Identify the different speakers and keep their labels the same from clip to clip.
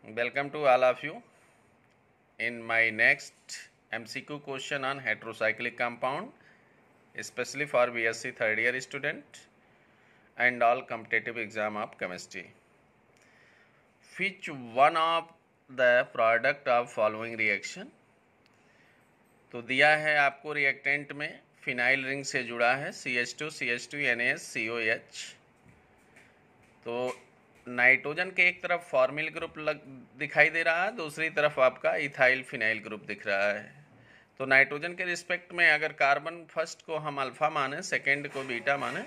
Speaker 1: Welcome to all of you in my next MCQ question on heterocyclic compound, especially for BSc third year student and all competitive exam of chemistry. Which one of the product of following reaction? तो दिया है आपको reactant में phenyl ring से जुड़ा है CH2 CH2 NaS COH। तो nitrogen के एक तरफ फॉर्मिल ग्रुप दिखाई दे रहा है, दूसरी तरफ आपका इथाइल फिनाइल ग्रुप दिख रहा है। तो नाइट्रोजन के रिस्पेक्ट में अगर कार्बन फर्स्ट को हम अल्फा माने, सेकेंड को बीटा माने,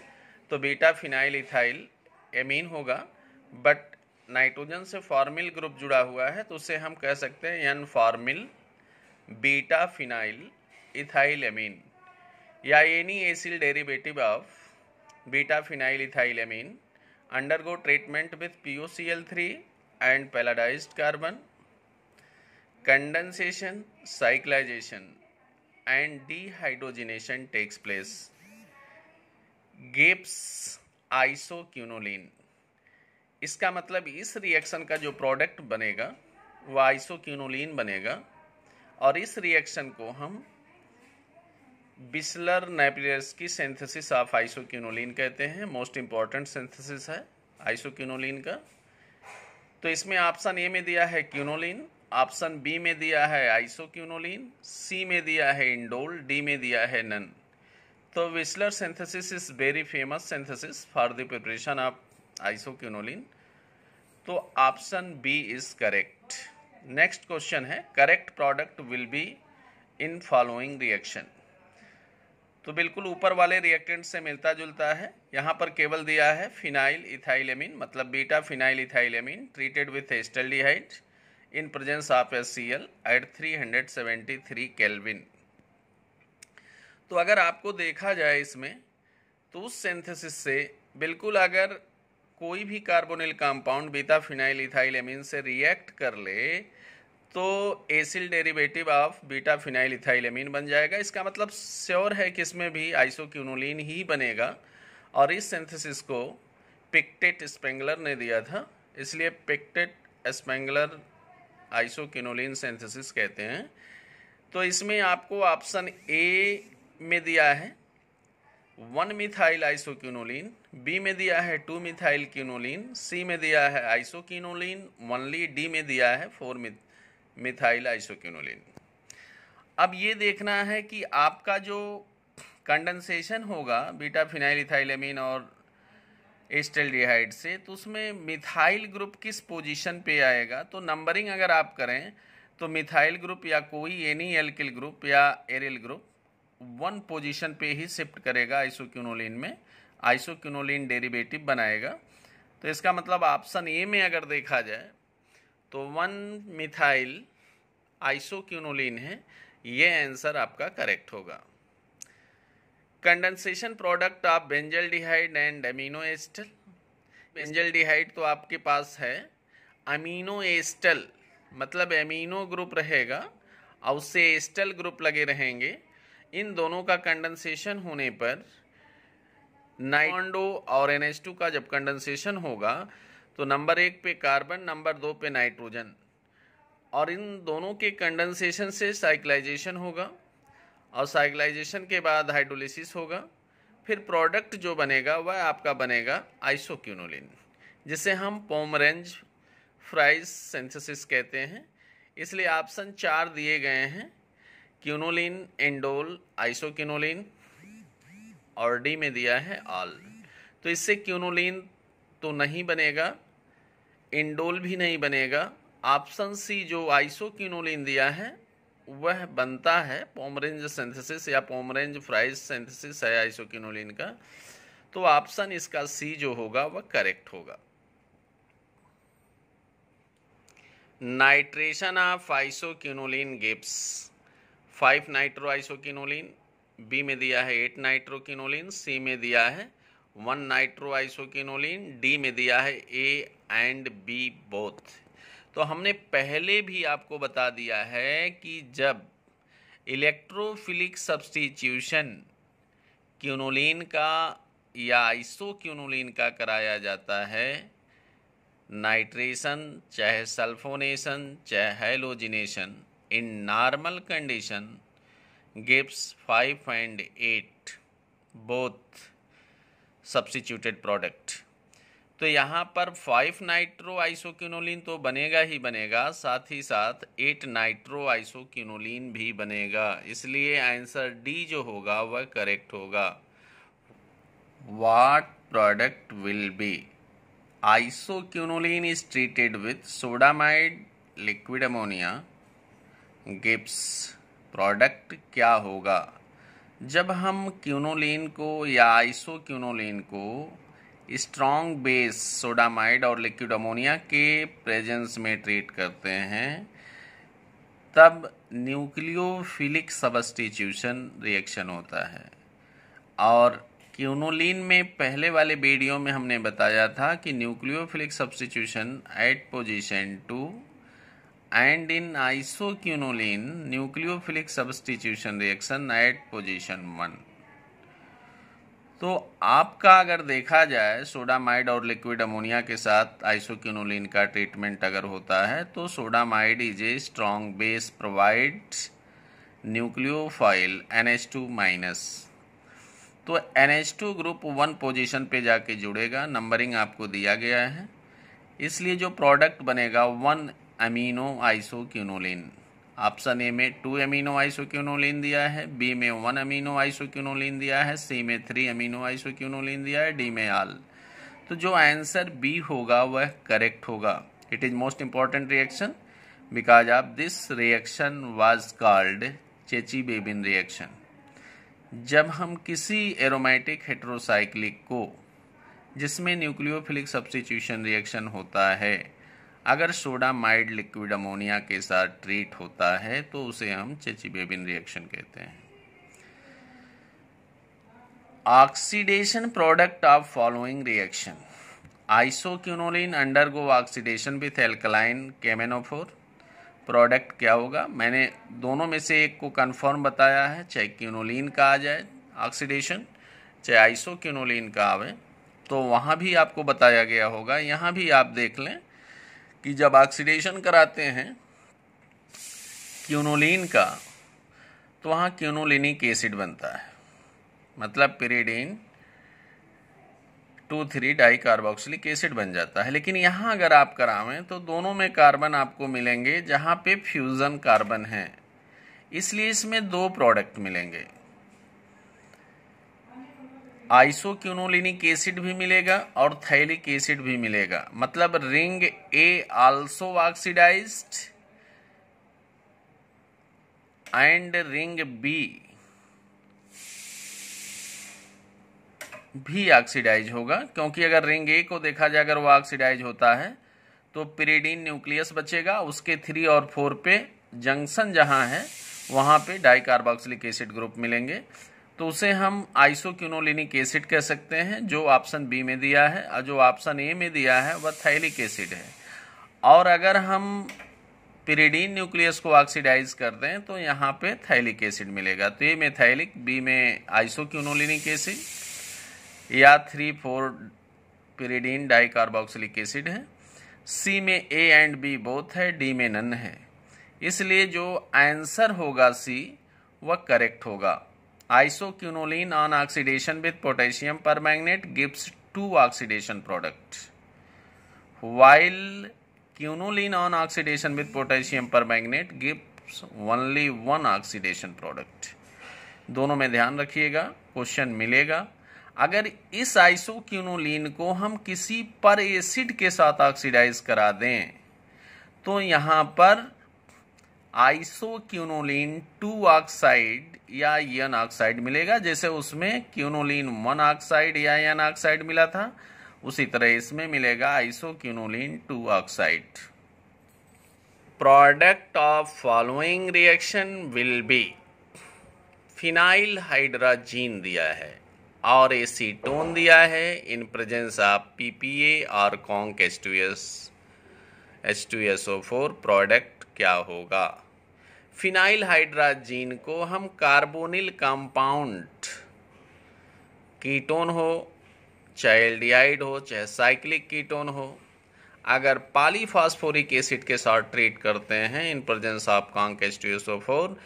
Speaker 1: तो बीटा फिनाइल इथाइल एमीन होगा। बट नाइट्रोजन से फॉर्मिल ग्रुप जुड़ा हुआ है तो उसे हम कह सकते हैं N formyl beta phenyl ethyl amine, या any acyl derivative of beta phenyl ethyl amine undergo treatment with PuCl3 and palladized carbon, condensation, cyclization and dehydrogenation takes place, gives isoquinoline। इसका मतलब इस रिएक्शन का जो प्रोडक्ट बनेगा वह isoquinoline बनेगा, और इस रिएक्शन को हम बिस्लर नेपियर्स की सिंथेसिस ऑफ आइसोक्यूनोलिन कहते हैं। मोस्ट इंपॉर्टेंट सिंथेसिस है आइसोक्यूनोलिन का। तो इसमें ऑप्शन ए में दिया है क्यूनोलिन, ऑप्शन बी में दिया है आइसोक्यूनोलिन, सी में दिया है इंडोल, डी में दिया है नन। तो Bischler synthesis is very famous synthesis for the preparation of isoquinoline. तो option B is correct. Next question है, correct product will be in following reaction. तो बिल्कुल ऊपर वाले रिएक्टेंट से मिलता जुलता है। यहाँ पर केवल दिया है फिनाइल इथाइलेमीन, मतलब beta phenyl ethylamine treated with acetaldehyde in presence of HCl at 373 kelvin. तो अगर आपको देखा जाए इसमें, तो उस सिंथेसिस से बिल्कुल अगर कोई भी carbonyl compound beta phenyl ethylamine से रिएक्ट कर ले तो acyl derivative of beta phenyl ethylamine बन जाएगा। इसका मतलब श्योर है कि इसमें भी आइसोक्यूनोलिन ही बनेगा, और इस सिंथेसिस को पिक्टेट स्पेंगलर ने दिया था, इसलिए पिक्टेट स्पेंगलर आइसोक्यूनोलिन सिंथेसिस कहते हैं। तो इसमें आपको ऑप्शन ए में दिया है 1 मिथाइल आइसोक्यूनोलिन, बी में दिया है 2 मिथाइल क्यूनोलिन, सी में दिया है आइसोक्यूनोलिन ओनली, डी में दिया है 4 मिथाइल आइसोक्यूनोलिन। अब ये देखना है कि आपका जो कंडेंसेशन होगा बीटा फिनाइल इथाइलेमीन और एस्टल्डिहाइड से, तो उसमें मिथाइल ग्रुप किस पोजीशन पे आएगा। तो नंबरिंग अगर आप करें तो मिथाइल ग्रुप या कोई एनी एल्किल ग्रुप या एरिल ग्रुप 1 पोजीशन पे ही शिफ्ट करेगा आइसोक्यूनोलिन में, आइसोक्यूनोलिन डेरिवेटिव बनाएगा। तो इसका मतलब ऑप्शन ए में अगर देखा जाए तो 1 मिथाइल आइसोक्यूनोलिन है, ये आंसर आपका करेक्ट होगा। Condensation product of benzaldehyde and amino ester. Benzaldehyde तो आपके पास है, अमीनो एस्टल मतलब अमीनो ग्रुप रहेगा और उससे एस्टल ग्रुप लगे रहेंगे। इन दोनों का कंडेंसेशन होने पर नाइट्रो और NH2 का जब कंडेंसेशन होगा तो नंबर 1 पे कार्बन, नंबर 2 पे नाइट्रोजन, और इन दोनों के कंडेंसेशन से साइक्लाइजेशन होगा, और साइक्लाइजेशन के बाद हाइड्रोलिसिस होगा। फिर प्रोडक्ट जो बनेगा वह आपका बनेगा आइसोक्यूनोलिन, जिसे हम पोमरेंज फ्राइज सिंथेसिस कहते हैं। इसलिए ऑप्शन 4 दिए गए हैं, क्यूनोलिन, इंडोल, आइसोक्यूनोलिन, और डी में दिया है ऑल। तो इससे क्यूनोलिन तो नहीं बनेगा, इंडोल भी नहीं बनेगा। ऑप्शन सी जो आइसोक्यूनोलिन दिया है वह बनता है, पोमरेंज सिंथेसिस या पोमरेंज फ्राइज सिंथेसिस है आइसोक्यूनोलिन का। तो ऑप्शन इसका सी जो होगा वह करेक्ट होगा। Nitration of isoquinoline gives 5 nitro isoquinoline, B में दिया है 8 नाइट्रोक्यूनोलिन, सी में दिया है 1 नाइट्रो आइसोक्यूनोलिन, डी में दिया है ए एंड बी बोथ। तो हमने पहले भी आपको बता दिया है कि जब इलेक्ट्रोफिलिक सब्स्टिट्यूशन क्यूनोलिन का या आइसोक्यूनोलिन का कराया जाता है नाइट्रेशन चाहे सल्फोनेशन चाहे halogenation in normal condition gives 5 and 8 both substituted product. तो यहाँ पर 5 नाइट्रो आइसोक्विनोलिन तो बनेगा ही बनेगा, साथ ही साथ 8 नाइट्रो आइसोक्विनोलिन भी बनेगा। इसलिए आंसर डी जो होगा वह करेक्ट होगा। What product will B isoquinoline is treated with sodamide liquid ammonia gives. Product क्या होगा जब हम क्विनोलिन को या आइसोक्विनोलिन को स्ट्रॉन्ग बेस सोडामाइड और लिक्विड अमोनिया के प्रेजेंस में ट्रीट करते हैं? तब न्यूक्लियोफिलिक सब्स्टिट्यूशन रिएक्शन होता है। और क्विनोलिन में पहले वाले वीडियो में हमने बताया था कि nucleophilic substitution at position 2 and in isoquinoline nucleophilic substitution reaction at position 1। तो आपका अगर देखा जाए सोडामाइड और लिक्विड अमोनिया के साथ आइसोक्विनोलिन का ट्रीटमेंट अगर होता है तो sodamide is a strong base provides nucleophile NH2-। तो NH2 ग्रुप 1 पोजीशन पे जाके जुड़ेगा, नंबरिंग आपको दिया गया है। इसलिए जो प्रोडक्ट बनेगा 1 अमीनो आइसोक्विनोलिन। ऑप्शन ए में 2 अमीनो आइसोक्विनोलिन दिया है, बी में 1 अमीनो आइसोक्विनोलिन दिया है, सी में 3 अमीनो आइसोक्विनोलिन दिया है, डी में ऑल। तो जो आंसर बी होगा वह करेक्ट होगा। It is most important reaction because of this reaction was called Chichibabin reaction. जब हम किसी एरोमेटिक हेटेरोसाइक्लिक को जिसमें न्यूक्लियोफिलिक सब्स्टिट्यूशन रिएक्शन होता है अगर सोडामाइड लिक्विड अमोनिया के साथ ट्रीट होता है तो उसे हम चेची-बेबिन रिएक्शन कहते हैं। Oxidation product of following reaction isoquinoline undergo oxidation with alkaline KMnO4। Product क्या होगा? मैंने दोनों में से एक को कंफर्म बताया है, चाहे क्विनोलिन का आ जाए ऑक्सीडेशन चाहे आइसोक्विनोलिन का आवे, तो वहाँ भी आपको बताया गया होगा। यहाँ भी आप देख लें कि जब ऑक्सीडेशन कराते हैं क्विनोलिन का तो वहाँ क्विनोलिनिक एसिड बनता है, मतलब पिरिडीन 2,3 डाइकार्बोक्सिलिक एसिड बन जाता है। लेकिन यहाँ अगर आप करावें तो दोनों में कार्बन आपको मिलेंगे जहाँ पे फ्यूजन कार्बन है, इसलिए इसमें 2 प्रोडक्ट मिलेंगे। आइसोक्विनोलिनिक एसिड भी मिलेगा और थैलिक एसिड भी मिलेगा, मतलब ring A also oxidised and ring B भी ऑक्सीडाइज होगा। क्योंकि अगर रिंग ए को देखा जाए अगर वो ऑक्सीडाइज होता है तो पिरिडीन न्यूक्लियस बचेगा, उसके 3 और 4 पे जंक्शन जहां है वहां पे डाइकार्बोक्सिलिक एसिड ग्रुप मिलेंगे, तो उसे हम आइसोक्विनोलिनिक एसिड कह सकते हैं, जो ऑप्शन बी में दिया है। और जो ऑप्शन ए में दिया है वह थैलिक एसिड है। और अगर हम पिरिडीन न्यूक्लियस को ऑक्सीडाइज कर दें तो यहाँ पे थैलिक एसिड मिलेगा। तो ए में थैलिक, बी में आइसोक्विनोलिनिक एसिड, या 3,4 पिरिडीन डाइकार्बोक्सिलिक एसिड है। सी में ए एंड बी बोथ है, डी में नन है। इसलिए जो आंसर होगा सी वह करेक्ट होगा। Isoquinoline on oxidation with potassium permanganate gives 2 oxidation product, while quinoline on oxidation with potassium permanganate gives only 1 oxidation product। दोनों में ध्यान रखिएगा, क्वेश्चन मिलेगा। अगर इस आइसोक्विनोलिन को हम किसी पर एसिड के साथ ऑक्सीडाइज करा दें तो यहां पर आइसोक्विनोलिन 2 ऑक्साइड या एन ऑक्साइड मिलेगा। जैसे उसमें क्विनोलिन 1 ऑक्साइड या एन ऑक्साइड मिला था, उसी तरह इसमें मिलेगा isoquinoline 2 oxide. Product of following reaction will be, phenyl hydrazine दिया है और एसीटोन दिया है इन प्रेजेंस ऑफ PPA और कॉन्क H2SO4। प्रोडक्ट क्या होगा? फिनाइल हाइड्राजीन को हम कार्बोनिल कंपाउंड, कीटोन हो चाहे एल्डिहाइड हो चाहे साइक्लिक कीटोन हो, अगर पॉलीफॉस्फोरिक एसिड के साथ ट्रीट करते हैं इन प्रेजेंस ऑफ कॉन्क H2SO4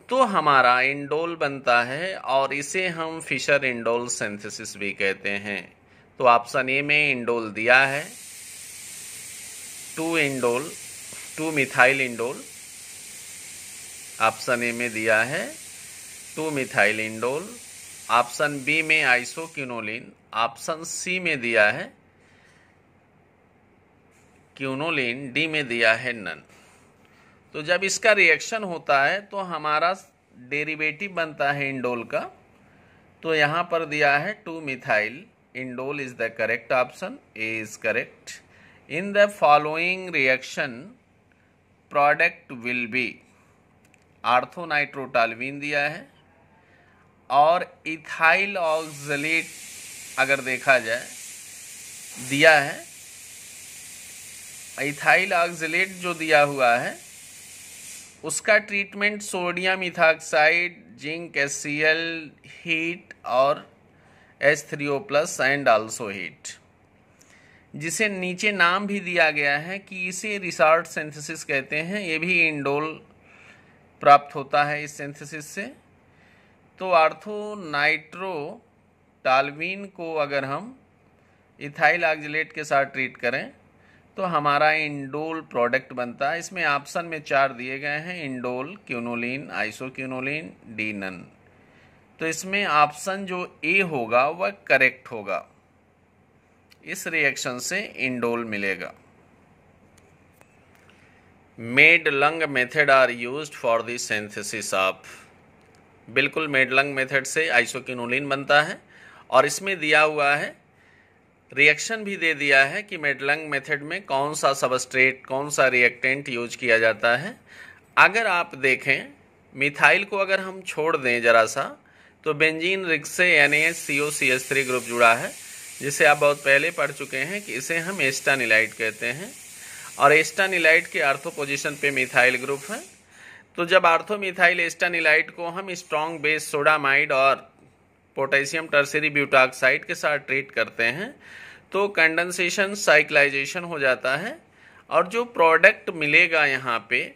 Speaker 1: तो हमारा इंडोल बनता है और इसे हम फिशर इंडोल सिंथेसिस भी कहते हैं। तो ऑप्शन ए में इंडोल दिया है 2 मिथाइल इंडोल, ऑप्शन ए में दिया है 2 मिथाइल इंडोल, ऑप्शन बी में आइसोक्विनोलिन, ऑप्शन सी में दिया है क्विनोलिन, डी में दिया है नन। तो जब इसका रिएक्शन होता है तो हमारा डेरिवेटिव बनता है इंडोल का। तो यहाँ पर दिया है 2 methyl indole is the correct option, A is correct. In the following reaction product will be, orthonitrotoluene दिया है और इथाइल ऑक्सलेट अगर देखा जाए दिया है। इथाइल ऑक्सलेट जो दिया हुआ है उसका treatment sodium ethoxide, zinc HCl, heat और H3O+ एंड आल्सो हीट, जिसे नीचे नाम भी दिया गया है कि इसे रिसार्ट सिंथेसिस कहते हैं। ये भी इंडोल प्राप्त होता है इस सिंथेसिस से। तो आर्थोनाइट्रोटॉल्यूइन को अगर हम इथाइल ऑक्सलेट के साथ ट्रीट करें तो हमारा इंडोल प्रोडक्ट बनता है। इसमें ऑप्शन में 4 दिए गए हैं, indole, quinoline, isoquinoline, D none. तो इसमें ऑप्शन जो ए होगा वह करेक्ट होगा, इस रिएक्शन से इंडोल मिलेगा। Madelung method are used for the synthesis of, बिल्कुल मेडलंग मेथड से आइसोक्विनोलिन बनता है और इसमें दिया हुआ है रिएक्शन भी दे दिया है कि मेडलंग मेथड में कौन सा सबस्ट्रेट, कौन सा रिएक्टेंट यूज किया जाता है। अगर आप देखें मिथाइल को अगर हम छोड़ दें ज़रा सा तो बेंजीन रिंग से NaHCOCH3 ग्रुप जुड़ा है, जिसे आप बहुत पहले पढ़ चुके हैं कि इसे हम एस्टानिलाइट कहते हैं और एस्टानिलाइट के आर्थो पोजीशन पे मिथाइल ग्रुप है। तो जब आर्थो मिथाइल एस्टानिलाइट को हम स्ट्रॉन्ग बेस सोडामाइड और पोटेशियम टर्शियरी ब्यूटाक्साइड के साथ ट्रीट करते हैं तो कंडेंसेशन साइक्लाइजेशन हो जाता है और जो प्रोडक्ट मिलेगा यहाँ पे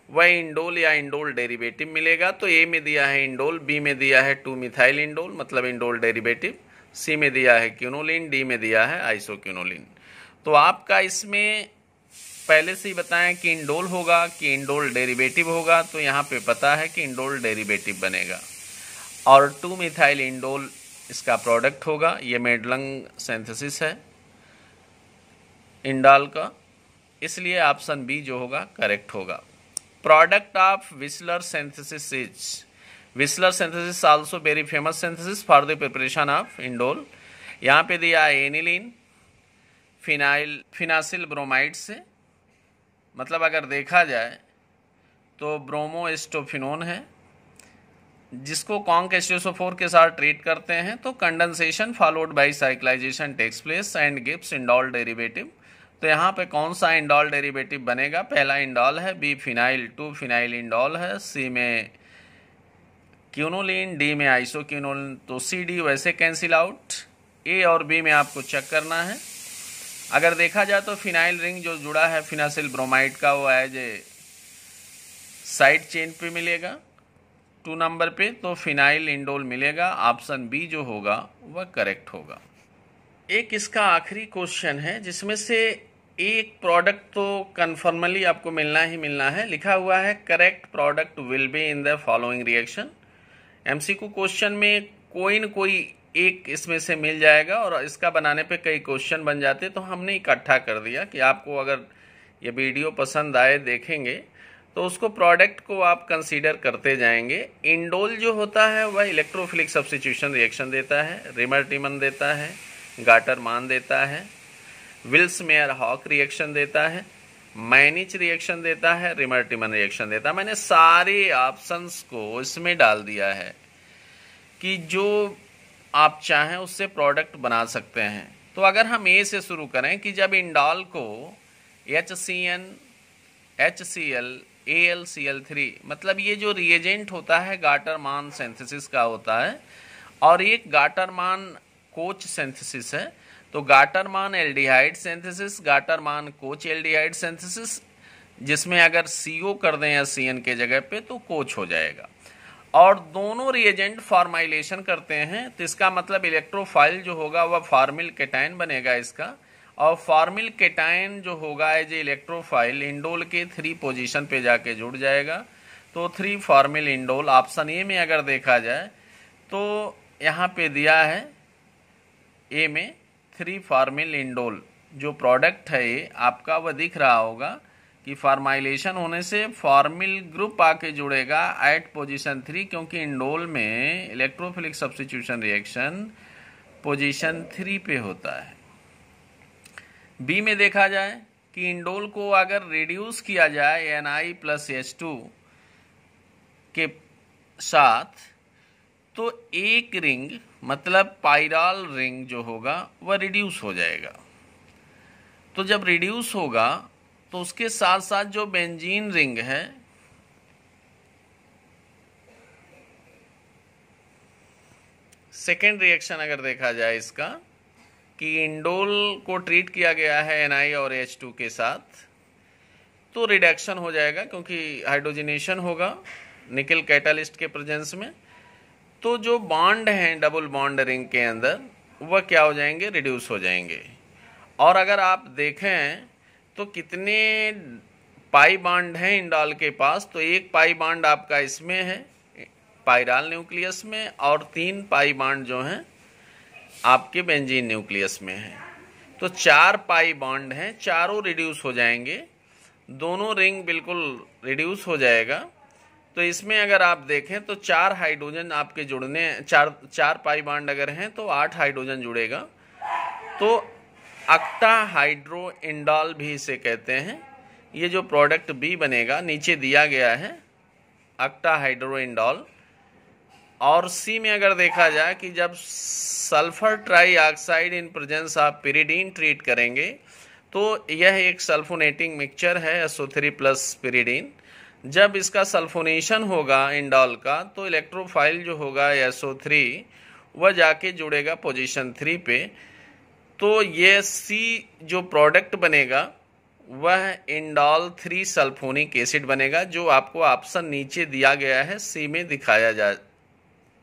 Speaker 1: वह इंडोल या इंडोल डेरिवेटिव मिलेगा। तो ए में दिया है इंडोल, बी में दिया है 2 मिथाइल इंडोल मतलब इंडोल डेरिवेटिव, सी में दिया है क्विनोलिन, डी में दिया है आइसोक्विनोलिन। तो आपका इसमें पहले से ही बताएं कि इंडोल होगा कि इंडोल डेरिवेटिव होगा, तो यहाँ पे पता है कि इंडोल डेरिवेटिव बनेगा और 2 मिथाइल इंडोल इसका प्रोडक्ट होगा। ये मेडलंग सिंथेसिस है इंडोल का, इसलिए ऑप्शन बी जो होगा करेक्ट होगा। Product of whistler synthesis is, whistler synthesis also very famous synthesis for the preparation of indole. यहाँ पे दिया है एनिलीन फिनासिल ब्रोमाइड से, मतलब अगर देखा जाए तो ब्रोमोएस्टोफिनोन है जिसको कॉन्क H2SO4 के साथ ट्रीट करते हैं तो condensation followed by cyclisation takes place and gives indole derivative. तो यहाँ पे कौन सा इंडोल डेरिवेटिव बनेगा? पहला इंडोल है, बी फिनाइल 2 फिनाइल इंडोल है, सी में क्विनोलिन, डी में आइसोक्विनोलिन। तो सी डी वैसे कैंसिल आउट, ए और बी में आपको चेक करना है। अगर देखा जाए तो फिनाइल रिंग जो जुड़ा है फिनासिल ब्रोमाइड का वो एज ए साइड चेन पे मिलेगा 2 नंबर पे, तो फिनाइल इंडोल मिलेगा। ऑप्शन बी जो होगा वह करेक्ट होगा। एक इसका आखिरी क्वेश्चन है जिसमें से एक प्रोडक्ट तो कन्फर्मली आपको मिलना ही मिलना है। लिखा हुआ है correct product will be in the following reaction. MCQ question में कोई न कोई एक इसमें से मिल जाएगा और इसका बनाने पे कई क्वेश्चन बन जाते, तो हमने इकट्ठा कर दिया कि आपको अगर ये वीडियो पसंद आए देखेंगे तो उसको प्रोडक्ट को आप कंसीडर करते जाएंगे। इंडोल जो होता है वह इलेक्ट्रोफिलिक सब्स्टिट्यूशन रिएक्शन देता है, रिमर-टिमन देता है, गाटर-मान देता है, विल्स-मेयर-हॉक रिएक्शन देता है, मैनिच रिएक्शन देता है, रिमर-टिमन रिएक्शन देता है। मैंने सारे ऑप्शंस को इसमें डाल दिया है कि जो आप चाहें उससे प्रोडक्ट बना सकते हैं। तो अगर हम ए से शुरू करें कि जब इंडोल को HCN, HCl, AlCl3 मतलब ये जो रिएजेंट होता है गाटर-मान सिंथेसिस का होता है और एक गाटर-मान कोच सिंथेसिस है। तो Gattermann aldehyde synthesis, Gattermann coach aldehyde synthesis, जिसमें अगर CO कर दें या CN के जगह पे तो कोच हो जाएगा। और दोनों रिएजेंट फॉर्माइलेशन करते हैं, तो इसका मतलब इलेक्ट्रोफाइल जो होगा वह फॉर्मिल केटाइन बनेगा इसका, और फॉर्मिल केटाइन जो होगा एज इलेक्ट्रोफाइल इंडोल के 3 पोजीशन पे जाके जुड़ जाएगा। तो 3 फॉर्मिल इंडोल, ऑप्शन ए में अगर देखा जाए तो यहाँ पे दिया है ए में 3 फॉर्मिल इंडोल, जो प्रोडक्ट है ये आपका वह दिख रहा होगा कि फॉर्माइलेशन होने से फॉर्मिल ग्रुप आके जुड़ेगा एट पोजीशन 3, क्योंकि इंडोल में इलेक्ट्रोफिलिक सब्स्टिट्यूशन रिएक्शन पोजीशन 3 पे होता है। बी में देखा जाए कि इंडोल को अगर रिड्यूस किया जाए Na+H2 के साथ तो एक रिंग मतलब पाइराल रिंग जो होगा वह रिड्यूस हो जाएगा। तो जब रिड्यूस होगा तो उसके साथ साथ जो बेंजीन रिंग है सेकेंड रिएक्शन अगर देखा जाए इसका कि इंडोल को ट्रीट किया गया है Na और H2 के साथ, तो रिडक्शन हो जाएगा क्योंकि हाइड्रोजनेशन होगा निकल कैटालिस्ट के प्रेजेंस में। तो जो बॉन्ड हैं डबल बॉन्ड रिंग के अंदर वह क्या हो जाएंगे, रिड्यूस हो जाएंगे। और अगर आप देखें तो कितने पाई बॉन्ड हैं इंडोल के पास, तो एक पाई बॉन्ड आपका इसमें है पाइराल न्यूक्लियस में, और 3 पाई बॉन्ड जो हैं आपके बेंजीन न्यूक्लियस में है। तो 4 पाई बॉन्ड हैं, चारों रिड्यूस हो जाएंगे, दोनों रिंग बिल्कुल रिड्यूस हो जाएगा। तो इसमें अगर आप देखें तो 4 हाइड्रोजन आपके जुड़ने, 4 पाई बॉन्ड अगर हैं तो 8 हाइड्रोजन जुड़ेगा। तो अक्टा हाइड्रो इंडोल भी इसे कहते हैं। ये जो प्रोडक्ट बी बनेगा नीचे दिया गया है अक्टा हाइड्रो इंडोल। और सी में अगर देखा जाए कि जब sulphur trioxide in presence of pyridine treat करेंगे तो यह एक सल्फोनेटिंग मिक्सचर है SO3+ पिरिडीन। जब इसका सल्फोनेशन होगा इंडोल का तो इलेक्ट्रोफाइल जो होगा SO3 वह जाके जुड़ेगा पोजीशन 3 पे। तो ये सी जो प्रोडक्ट बनेगा वह इंडोल 3 सल्फोनिक एसिड बनेगा, जो आपको ऑप्शन नीचे दिया गया है सी में दिखाया जा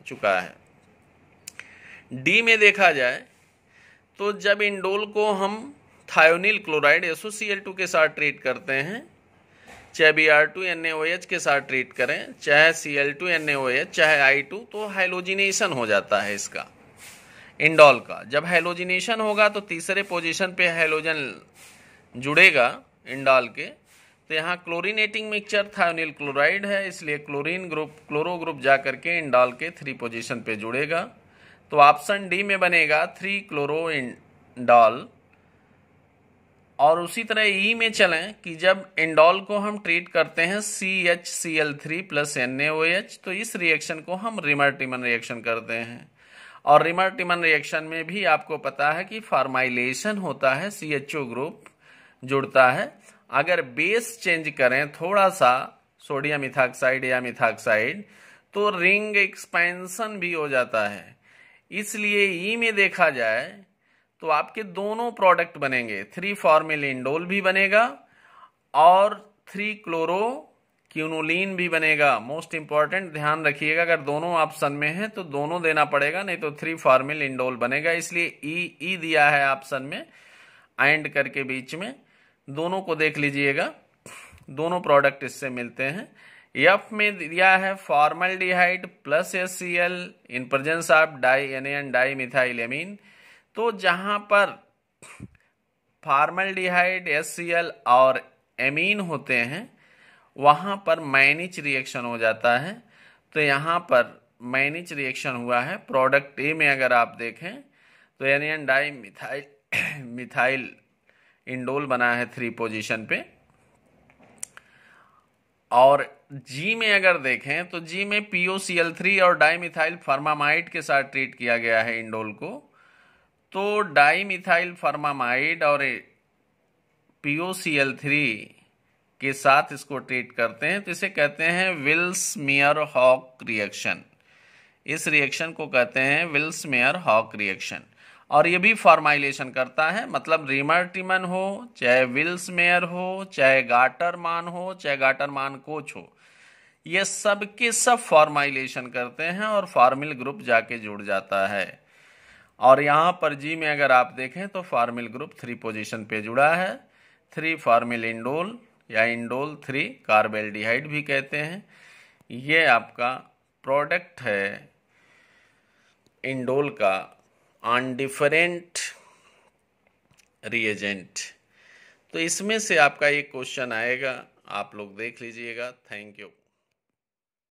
Speaker 1: चुका है। डी में देखा जाए तो जब इंडोल को हम थायोनिल क्लोराइड SOCl2 के साथ ट्रीट करते हैं, चाहे Br2NaOH के साथ ट्रीट करें, चाहे Cl2NaOH, चाहे I2, तो हाइलोजिनेशन हो जाता है इसका इंडोल का। जब हाइलोजिनेशन होगा तो तीसरे पोजीशन पे हाइलोजन जुड़ेगा इंडोल के। तो यहाँ क्लोरीनेटिंग मिक्सचर थायोनिल क्लोराइड है, इसलिए क्लोरीन ग्रुप क्लोरो ग्रुप जा करके इंडोल के 3 पोजीशन पे जुड़ेगा। तो ऑप्शन डी में बनेगा 3 क्लोरो इंडोल। और उसी तरह ई में चलें कि जब इंडोल को हम ट्रीट करते हैं CHCl3+NaOH, तो इस रिएक्शन को हम रिमर-टिमन रिएक्शन करते हैं। और रिमर-टिमन रिएक्शन में भी आपको पता है कि फॉर्माइलेशन होता है, CHO ग्रुप जुड़ता है। अगर बेस चेंज करें थोड़ा सा सोडियम मिथॉक्साइड या मिथॉक्साइड तो रिंग एक्सपेंशन भी हो जाता है। इसलिए ई में देखा जाए तो आपके दोनों प्रोडक्ट बनेंगे, 3 फॉर्मिल इंडोल भी बनेगा और 3 क्लोरो क्यूनोलिन भी बनेगा। मोस्ट इंपॉर्टेंट ध्यान रखिएगा, अगर दोनों ऑप्शन में है तो दोनों देना पड़ेगा, नहीं तो 3 फॉर्मिल इंडोल बनेगा। इसलिए ई दिया है ऑप्शन में एंड करके बीच में, दोनों को देख लीजिएगा, दोनों प्रोडक्ट इससे मिलते हैं। एफ में दिया है formaldehyde plus HCl in presence of di di methylamine. तो जहां पर फॉर्मल्डिहाइड HCl और एमीन होते हैं वहां पर मैनिच रिएक्शन हो जाता है। तो यहां पर मैनिच रिएक्शन हुआ है। प्रोडक्ट ए में अगर आप देखें तो एनियन डाई मिथाइल इंडोल बना है 3 पोजीशन पे। और जी में अगर देखें तो जी में POCl3 और डाईमिथाइल फॉर्मामाइड के साथ ट्रीट किया गया है इंडोल को। तो डाईमिथाइल फॉर्मामाइड और POCl3 के साथ इसको ट्रीट करते हैं, तो इसे कहते हैं विल्स-मेयर-हॉक रिएक्शन। इस रिएक्शन को कहते हैं विल्स-मेयर-हॉक रिएक्शन। और ये भी फॉर्माइलेशन करता है, मतलब रीमर टिमन हो, चाहे विल्स मेयर हो, चाहे गाटरमान हो, चाहे गाटरमान कोच हो, ये सब के सब फॉर्माइलेशन करते हैं और फॉर्मिल ग्रुप जाके जुड़ जाता है। और यहाँ पर जी में अगर आप देखें तो फॉर्मिल ग्रुप 3 पोजीशन पे जुड़ा है, 3 फॉर्मिल इंडोल या इंडोल 3 कार्बेल्डिहाइड भी कहते हैं। ये आपका प्रोडक्ट है इंडोल का ऑन डिफरेंट रिएजेंट। तो इसमें से आपका एक क्वेश्चन आएगा, आप लोग देख लीजिएगा। Thank you.